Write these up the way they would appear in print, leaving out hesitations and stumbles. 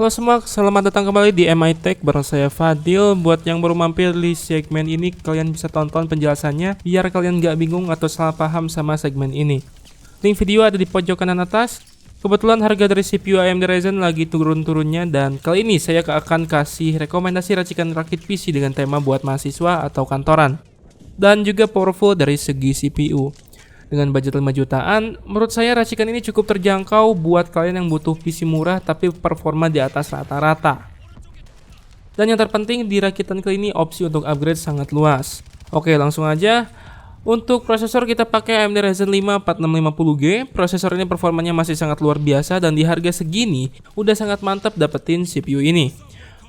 Halo semua, selamat datang kembali di MI Tech bareng saya Fadil. Buat yang baru mampir di segmen ini, kalian bisa tonton penjelasannya biar kalian gak bingung atau salah paham sama segmen ini. Link video ada di pojok kanan atas. Kebetulan harga dari CPU AMD Ryzen lagi turun-turunnya, dan kali ini saya akan kasih rekomendasi racikan rakit PC dengan tema buat mahasiswa atau kantoran, dan juga powerful dari segi CPU. Dengan budget 5 jutaan, menurut saya racikan ini cukup terjangkau buat kalian yang butuh PC murah tapi performa di atas rata-rata. Dan yang terpenting di rakitan kali ini opsi untuk upgrade sangat luas. Oke, langsung aja. Untuk prosesor kita pakai AMD Ryzen 5 4650G. Prosesor ini performanya masih sangat luar biasa dan di harga segini udah sangat mantap dapetin CPU ini.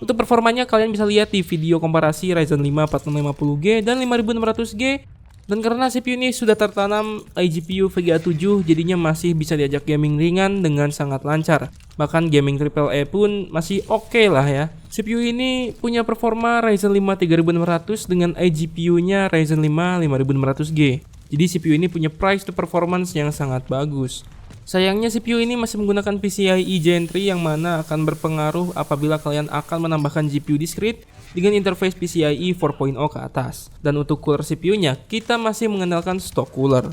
Untuk performanya kalian bisa lihat di video komparasi Ryzen 5 4650G dan 5600G. Dan karena CPU ini sudah tertanam iGPU VGA 7, jadinya masih bisa diajak gaming ringan dengan sangat lancar. Bahkan gaming AAA pun masih oke lah ya. CPU ini punya performa Ryzen 5 3600 dengan iGPU-nya Ryzen 5 5600G. Jadi CPU ini punya price to performance yang sangat bagus. Sayangnya CPU ini masih menggunakan PCIe Gen 3 yang mana akan berpengaruh apabila kalian akan menambahkan GPU discrete dengan interface PCIe 4.0 ke atas. Dan untuk cooler CPU-nya, kita masih mengandalkan stock cooler.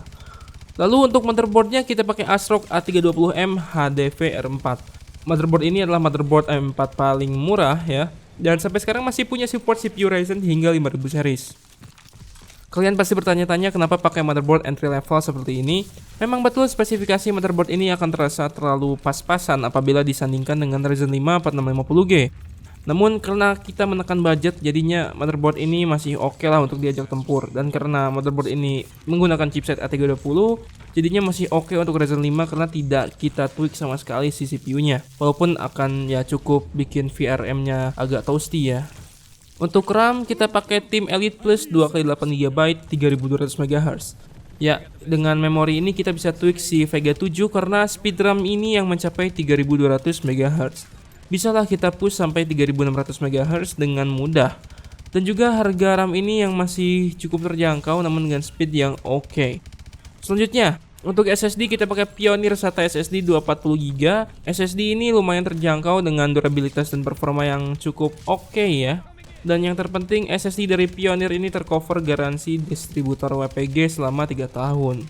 Lalu untuk motherboardnya kita pakai ASRock A320M HDV-R4. Motherboard ini adalah motherboard M4 paling murah ya, dan sampai sekarang masih punya support CPU Ryzen hingga 5000 series. Kalian pasti bertanya-tanya kenapa pakai motherboard entry level seperti ini. Memang betul spesifikasi motherboard ini akan terasa terlalu pas-pasan apabila disandingkan dengan Ryzen 5 4650G. Namun karena kita menekan budget, jadinya motherboard ini masih oke lah untuk diajak tempur. Dan karena motherboard ini menggunakan chipset A320, jadinya masih oke untuk Ryzen 5 karena tidak kita tweak sama sekali si CPU-nya. Walaupun akan ya cukup bikin VRM-nya agak toasty ya. Untuk RAM kita pakai Team Elite Plus 2x8GB 3200 MHz. Ya, dengan memori ini kita bisa tweak si VGA 7 karena speed RAM ini yang mencapai 3200 MHz. Bisalah kita push sampai 3600 MHz dengan mudah. Dan juga harga RAM ini yang masih cukup terjangkau namun dengan speed yang oke. Selanjutnya, untuk SSD kita pakai Pioneer SATA SSD 240GB. SSD ini lumayan terjangkau dengan durabilitas dan performa yang cukup oke ya. Dan yang terpenting SSD dari Pioneer ini tercover garansi distributor WPG selama 3 tahun.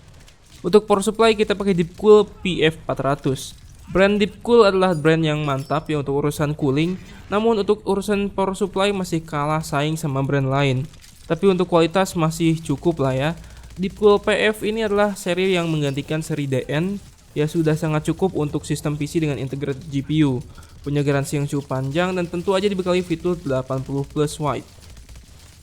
Untuk power supply kita pakai Deepcool PF400. Brand Deepcool adalah brand yang mantap ya untuk urusan cooling. Namun untuk urusan power supply masih kalah saing sama brand lain. Tapi untuk kualitas masih cukup lah ya. Deepcool PF ini adalah seri yang menggantikan seri DN. Ya sudah sangat cukup untuk sistem PC dengan integrated GPU. Punya garansi yang cukup panjang dan tentu aja dibekali fitur 80 plus wide.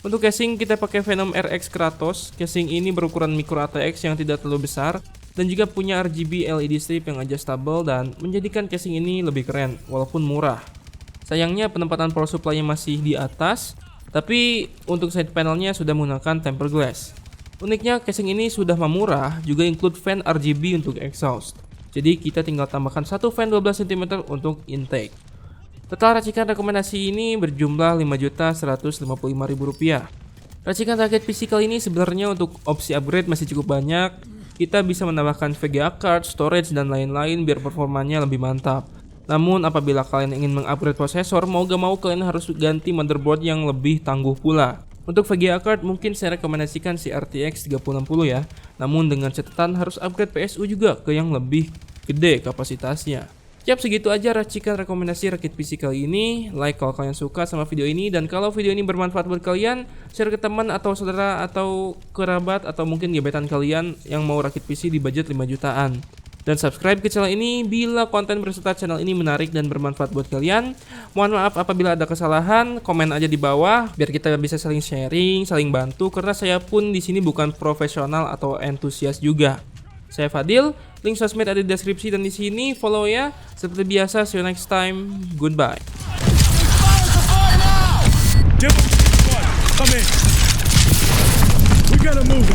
Untuk casing kita pakai Venom RX Kratos. Casing ini berukuran micro ATX yang tidak terlalu besar dan juga punya RGB LED strip yang adjustable dan menjadikan casing ini lebih keren walaupun murah. Sayangnya penempatan power supply-nya masih di atas, tapi untuk side panelnya sudah menggunakan tempered glass. Uniknya casing ini sudah murah, juga include fan RGB untuk exhaust. Jadi kita tinggal tambahkan satu fan 12 cm untuk intake. Total racikan rekomendasi ini berjumlah Rp5.155.000. Racikan rakit PC kali ini sebenarnya untuk opsi upgrade masih cukup banyak. Kita bisa menambahkan VGA card, storage, dan lain-lain biar performanya lebih mantap. Namun apabila kalian ingin mengupgrade prosesor, mau gak mau kalian harus ganti motherboard yang lebih tangguh pula. Untuk VGA card mungkin saya rekomendasikan si RTX 3060 ya. Namun dengan catatan harus upgrade PSU juga ke yang lebih gede kapasitasnya. Siap, segitu aja racikan rekomendasi rakit PC kali ini. Like kalau kalian suka sama video ini, dan kalau video ini bermanfaat buat kalian, share ke teman atau saudara atau kerabat atau mungkin gebetan kalian yang mau rakit PC di budget 5 jutaan. Dan subscribe ke channel ini bila konten berserta channel ini menarik dan bermanfaat buat kalian. Mohon maaf apabila ada kesalahan, komen aja di bawah biar kita bisa saling sharing, saling bantu karena saya pun di sini bukan profesional atau entusias juga. Saya Fadil, link sosmed ada di deskripsi dan di sini follow ya. Seperti biasa, see you next time. Goodbye. Come in. We gotta move.